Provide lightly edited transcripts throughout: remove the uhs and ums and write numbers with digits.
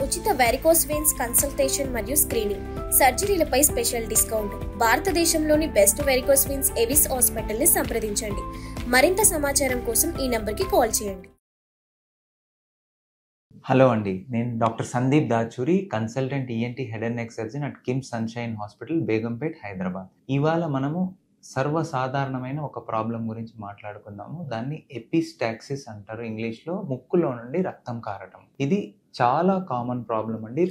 ఉచిత varicose veins consultation మరియు screening, సర్జరీలపై special discount. భారతదేశంలోని best varicose veins Avis hospital ని సంప్రదించండి. మరింత సమాచారం కోసం ఈ నంబర్కి కాల్ చేయండి. హలో అండి, నేను doctor Sandeep Dachuri, consultant ENT head and neck surgeon at KIMS sunshine hospital, Begumpet, Hyderabad. ఇవాళ మనము సర్వసాధారణమైన ఒక ప్రాబ్లం గురించి మాట్లాడుకుందాము. దాన్ని ఎపిస్టాక్సిస్ అంటారు ఇంగ్లీష్లో. ముక్కులో నుండి రక్తం కారటం. ఇది చాలా కామన్ ప్రాబ్లం అండి.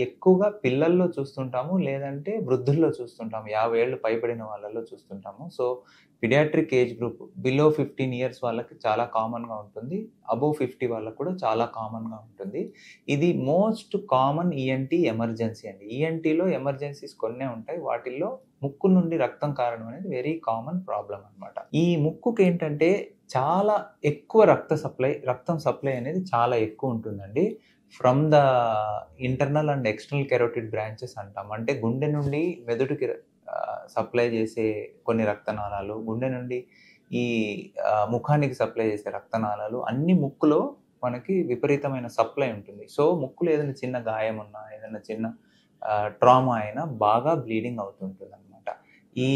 ఎక్కువగా పిల్లల్లో చూస్తుంటాము, లేదంటే వృద్ధుల్లో చూస్తుంటాము, 50 ఏళ్ళు పైబడిన వాళ్ళలో చూస్తుంటాము. So paediatric age group below 15 years వాళ్ళకి చాలా కామన్గా ఉంటుంది. అబోవ్ 50 వాళ్ళకి కూడా చాలా కామన్గా ఉంటుంది. ఇది మోస్ట్ కామన్ ఈఎన్టీ ఎమర్జెన్సీ అండి. ఈఎన్టీలో ఎమర్జెన్సీస్ కొన్నే ఉంటాయి. వాటిల్లో ముక్కు నుండి రక్తం కారడం అనేది వెరీ కామన్ ప్రాబ్లం అనమాట. ఈ ముక్కుకి ఏంటంటే చాలా ఎక్కువ రక్తం సప్లై అనేది చాలా ఎక్కువ ఉంటుందండి. From the internal and external carotid branches అంటాం. అంటే గుండె నుండి మెదడుకి సప్లై చేసే కొన్ని రక్తనాళాలు, గుండె నుండి ఈ ముఖానికి సప్లై చేసే రక్తనాళాలు, అన్ని ముక్కులో మనకి విపరీతమైన సప్లై ఉంటుంది. సో ముక్కులో ఏదైనా చిన్న గాయం ఉన్నా, ఏదైనా చిన్న ట్రామా అయినా బాగా బ్లీడింగ్ అవుతుంటుంది అనమాట. ఈ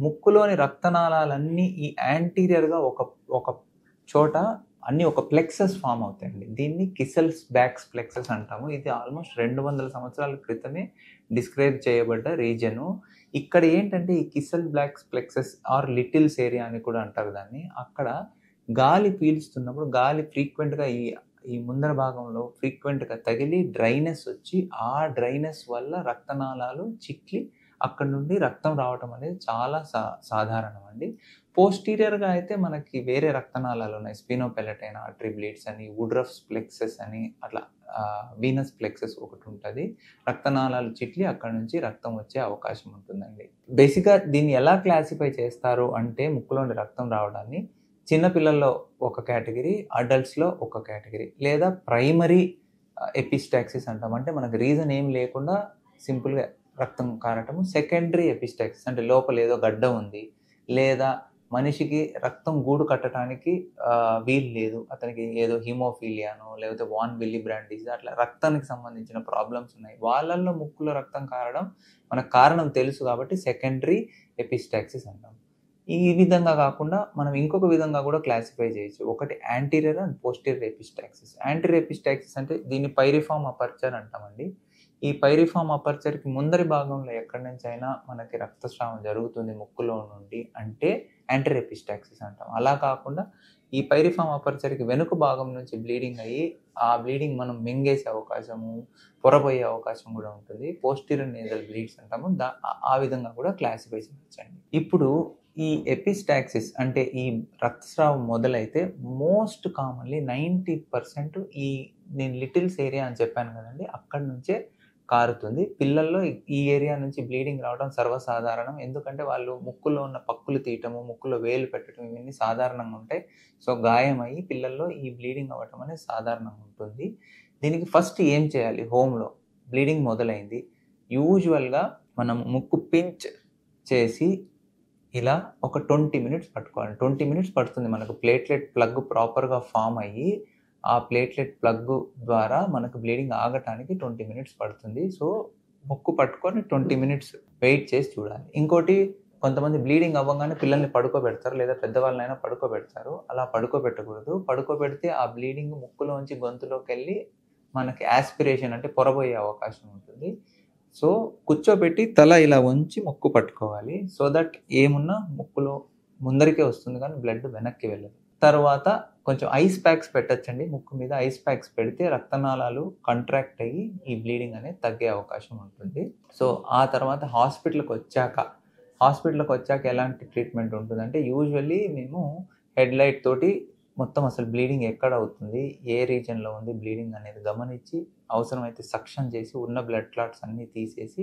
ముక్కులోని రక్తనాళాలన్నీ ఈ యాంటీరియర్గా ఒక చోట అన్నీ ఒక ప్లెక్సస్ ఫామ్ అవుతాయండి. దీన్ని కిసెల్స్ బ్యాక్స్ ప్లెక్సస్ అంటాము. ఇది ఆల్మోస్ట్ 200 సంవత్సరాల క్రితమే డిస్క్రైబ్ చేయబడ్డ రీజను. ఇక్కడ ఏంటంటే ఈ Kiesselbach plexus or Little's area అని కూడా అంటారు దాన్ని. అక్కడ గాలి పీల్చుతున్నప్పుడు గాలి ఫ్రీక్వెంట్గా ఈ ముందర భాగంలో ఫ్రీక్వెంట్గా తగిలి డ్రైనెస్ వచ్చి, ఆ డ్రైనెస్ వల్ల రక్తనాళాలు చిట్లి అక్కడ నుండి రక్తం రావటం అనేది చాలా సాధారణం అండి. పోస్టీరియర్గా అయితే మనకి వేరే రక్తనాళాలు ఉన్నాయి. స్పినోపెలటైన్ ఆర్టరీ బ్లీడ్స్ అని, వుడ్రఫ్స్ ప్లెక్సస్ అని, అట్లా వీనస్ ప్లెక్సస్ ఒకటి ఉంటుంది. రక్తనాళాలు చిట్లి అక్కడ నుంచి రక్తం వచ్చే అవకాశం ఉంటుందండి. బేసిక్గా దీన్ని ఎలా క్లాసిఫై చేస్తారు అంటే, ముక్కులోని రక్తం రావడాన్ని చిన్నపిల్లల్లో ఒక కేటగిరీ, అడల్ట్స్లో ఒక కేటగిరీ, లేదా ప్రైమరీ ఎపిస్టాక్సిస్ అంటాం. అంటే మనకు రీజన్ ఏం లేకుండా సింపుల్గా రక్తం కారటము. సెకండరీ ఎపిస్టాక్సిస్ అంటే లోపల ఏదో గడ్డ ఉంది, లేదా మనిషికి రక్తం గూడు కట్టడానికి వీలు లేదు, అతనికి ఏదో హిమోఫీలియానో లేకపోతే వాన్ విల్లీబ్రాండ్ డిసీజ్, అట్లా రక్తానికి సంబంధించిన ప్రాబ్లమ్స్ ఉన్నాయి. వాళ్ళల్లో ముక్కులో రక్తం కారడం మనకు కారణం తెలుసు కాబట్టి సెకండరీ ఎపిస్టాక్సిస్ అంటాం. ఈ విధంగా కాకుండా మనం ఇంకొక విధంగా కూడా క్లాసిఫై చేయొచ్చు. ఒకటి anterior and posterior epistaxis. Anterior epistaxis అంటే దీన్ని పైరిఫార్మ్ అపర్చర్ అంటామండి. ఈ పైరిఫార్మ్ అపర్చర్కి ముందరి భాగంలో ఎక్కడి నుంచి అయినా మనకి రక్తస్రావం జరుగుతుంది ముక్కులో నుండి అంటే యాంటీరియర్ ఎపిస్టాక్సిస్ అంటాం. అలా కాకుండా ఈ పైరిఫార్మ్ అపర్చర్కి వెనుక భాగం నుంచి బ్లీడింగ్ అయ్యి ఆ బ్లీడింగ్ మనం మింగేసే అవకాశము, పొరపోయే అవకాశం కూడా ఉంటుంది. పోస్టీరియర్ నేజల్ బ్లీడ్స్ అంటాము. ఆ విధంగా కూడా క్లాసిఫై చేయొచ్చండి. ఇప్పుడు ఈ ఎపిస్టాక్సిస్ అంటే ఈ రక్తస్రావం మొదలైతే మోస్ట్ కామన్లీ 90% నేను లిటిల్స్ ఏరియా అని చెప్పాను కదండి, అక్కడి నుంచే కారుతుంది. పిల్లల్లో ఈ ఏరియా నుంచి బ్లీడింగ్ రావడం సర్వసాధారణం. ఎందుకంటే వాళ్ళు ముక్కులో ఉన్న పక్కులు తీయటము, ముక్కులో వేలు పెట్టడం ఇవన్నీ సాధారణంగా ఉంటాయి. సో గాయమయ్యి పిల్లల్లో ఈ బ్లీడింగ్ అవ్వటం అనేది సాధారణంగా ఉంటుంది. దీనికి ఫస్ట్ ఏం చేయాలి? హోమ్లో బ్లీడింగ్ మొదలైంది, యూజువల్గా మనం ముక్కు పించ్ చేసి ఇలా ఒక 20 మినిట్స్ పట్టుకోవాలి. 20 మినిట్స్ పడుతుంది మనకు ప్లేట్లెట్ ప్లగ్ ప్రాపర్గా ఫామ్ అయ్యి ఆ ప్లేట్లెట్ ప్లగ్ ద్వారా మనకు బ్లీడింగ్ ఆగటానికి 20 మినిట్స్ పడుతుంది. సో ముక్కు పట్టుకొని 20 మినిట్స్ వెయిట్ చేసి చూడాలి. ఇంకోటి, కొంతమంది బ్లీడింగ్ అవ్వగానే పిల్లల్ని పడుకోబెడతారు, లేదా పెద్దవాళ్ళనైనా పడుకోబెడతారు. అలా పడుకోబెట్టకూడదు. పడుకోబెడితే ఆ బ్లీడింగ్ ముక్కులోంచి గొంతులోకి వెళ్ళి మనకి యాస్పిరేషన్ అంటే పొరబోయే అవకాశం ఉంటుంది. సో కూర్చోబెట్టి తల ఇలా వంచి ముక్కు పట్టుకోవాలి. సో దట్ ఏమున్నా ముక్కులో ముందరికే వస్తుంది కానీ బ్లడ్ వెనక్కి వెళ్ళదు. తర్వాత కొంచెం ఐస్ ప్యాక్స్ పెట్టచ్చండి. ముక్కు మీద ఐస్ ప్యాక్స్ పెడితే రక్తనాళాలు కంట్రాక్ట్ అయ్యి ఈ బ్లీడింగ్ అనేది తగ్గే అవకాశం ఉంటుంది. సో ఆ తర్వాత హాస్పిటల్కి వచ్చాక ఎలాంటి ట్రీట్మెంట్ ఉంటుందంటే, యూజువల్లీ మేము హెడ్ లైట్ తోటి మొత్తం అసలు బ్లీడింగ్ ఎక్కడ అవుతుంది, ఏ రీజన్లో ఉంది బ్లీడింగ్ అనేది గమనించి అవసరమైతే సక్షన్ చేసి ఉన్న బ్లడ్ క్లాట్స్ అన్నీ తీసేసి,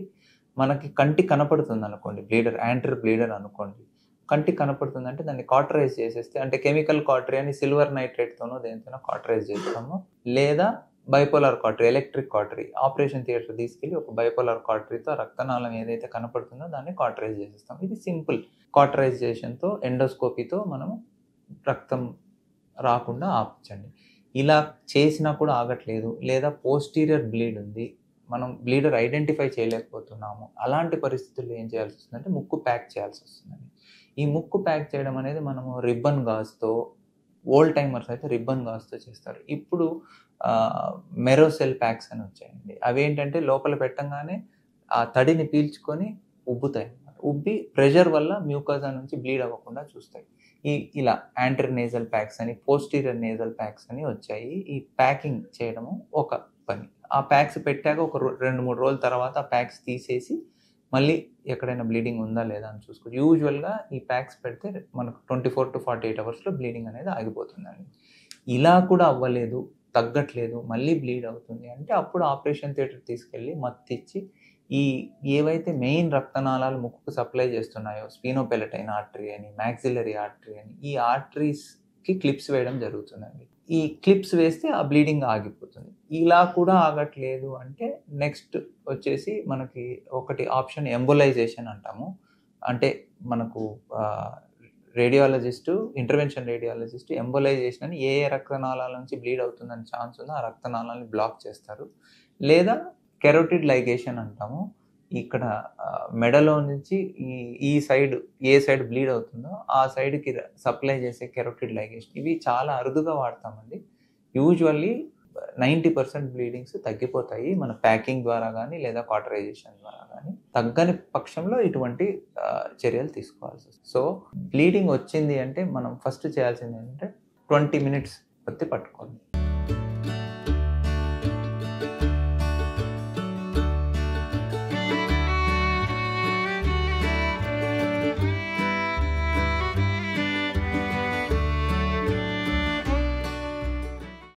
మనకి కంటికి కనపడుతుంది అనుకోండి బ్లీడర్, యాంటీరియర్ బ్లీడర్ అనుకోండి, కంటికి కనపడుతుందంటే దాన్ని కాటరైజ్ చేసేస్తే, అంటే కెమికల్ కాటరీ అని సిల్వర్ నైట్రేట్తోనో దేనితోనో కాటరైజ్ చేస్తాము, లేదా bipolar cautery, electric cautery, operation theatre తీసుకెళ్ళి ఒక బైపోలార్ కాటరీతో రక్తనాళం ఏదైతే కనపడుతుందో దాన్ని కాటరైజ్ చేసేస్తాం. ఇది సింపుల్ కాటరైజేషన్తో, ఎండోస్కోపీతో మనం రక్తం రాకుండా ఆపచ్చండి. ఇలా చేసినా కూడా ఆగట్లేదు, లేదా పోస్టీరియర్ బ్లీడ్ ఉంది, మనం బ్లీడర్ ఐడెంటిఫై చేయలేకపోతున్నాము, అలాంటి పరిస్థితుల్లో ఏం చేయాల్సి వస్తుందంటే ముక్కు ప్యాక్ చేయాల్సి వస్తుందండి. ఈ ముక్కు ప్యాక్ చేయడం అనేది మనము రిబ్బన్ గాజ్తో, ఓల్డ్ టైమర్స్ అయితే రిబ్బన్ గాజ్తో చేస్తారు. ఇప్పుడు మెరోసెల్ ప్యాక్స్ అని వచ్చాయండి. అవేంటంటే లోపల పెట్టంగానే ఆ తడిని పీల్చుకొని ఉబ్బుతాయి అన్నమాట. ఉబ్బి ప్రెషర్ వల్ల మ్యూకసా నుంచి బ్లీడ్ అవ్వకుండా చూస్తాయి. ఇలా యాంటర్ నేజల్ ప్యాక్స్ అని, పోస్టీరియర్ నేజల్ ప్యాక్స్ అని వచ్చాయి. ఈ ప్యాకింగ్ చేయడము ఒక పని. ఆ ప్యాక్స్ పెట్టాక ఒక 2-3 రోజుల తర్వాత ఆ ప్యాక్స్ తీసేసి మళ్ళీ ఎక్కడైనా బ్లీడింగ్ ఉందా లేదా అని చూసుకోవచ్చు. యూజువల్గా ఈ ప్యాక్స్ పెడితే మనకు 24 to 48 అవర్స్లో బ్లీడింగ్ అనేది ఆగిపోతుందండి. ఇలా కూడా అవ్వలేదు, తగ్గట్లేదు, మళ్ళీ బ్లీడ్ అవుతుంది అంటే అప్పుడు ఆపరేషన్ థియేటర్ తీసుకెళ్ళి మత్తిచ్చి ఏవైతే మెయిన్ రక్తనాళాలు ముక్కుకు సప్లై చేస్తున్నాయో, స్పీనోపెలటైన్ ఆర్టరీ అని, మ్యాక్సిలరీ ఆర్టరీ అని, ఈ ఆర్టరీస్కి క్లిప్స్ వేయడం జరుగుతుందండి. ఈ క్లిప్స్ వేస్తే ఆ బ్లీడింగ్ ఆగిపోతుంది. ఇలా కూడా ఆగట్లేదు అంటే నెక్స్ట్ వచ్చేసి మనకి ఒకటి ఆప్షన్ ఎంబోలైజేషన్ అంటాము. అంటే మనకు రేడియాలజిస్టు, ఇంటర్వెన్షన్ రేడియాలజిస్ట్ ఎంబోలైజేషన్ అని ఏ రక్తనాళాల నుంచి బ్లీడ్ అవుతుందని ఛాన్స్ ఉందో ఆ రక్తనాళాలని బ్లాక్ చేస్తారు. లేదా కెరోటిడ్ లైగేషన్ అంటాము. ఇక్కడ మెడలో నుంచి ఈ సైడ్ ఏ సైడ్ బ్లీడ్ అవుతుందో ఆ సైడ్కి సప్లై చేసే కెరోటిడ్ లైగేషన్. ఇవి చాలా అరుదుగా వాడతామండి. యూజువల్లీ 90% బ్లీడింగ్స్ తగ్గిపోతాయి మన ప్యాకింగ్ ద్వారా కానీ లేదా కాటరైజేషన్ ద్వారా కానీ. తగ్గని పక్షంలో ఇటువంటి చర్యలు తీసుకోవాల్సి వస్తుంది. సో బ్లీడింగ్ వచ్చింది అంటే మనం ఫస్ట్ చేయాల్సింది ఏంటంటే 20 minutes పట్టుకోండి.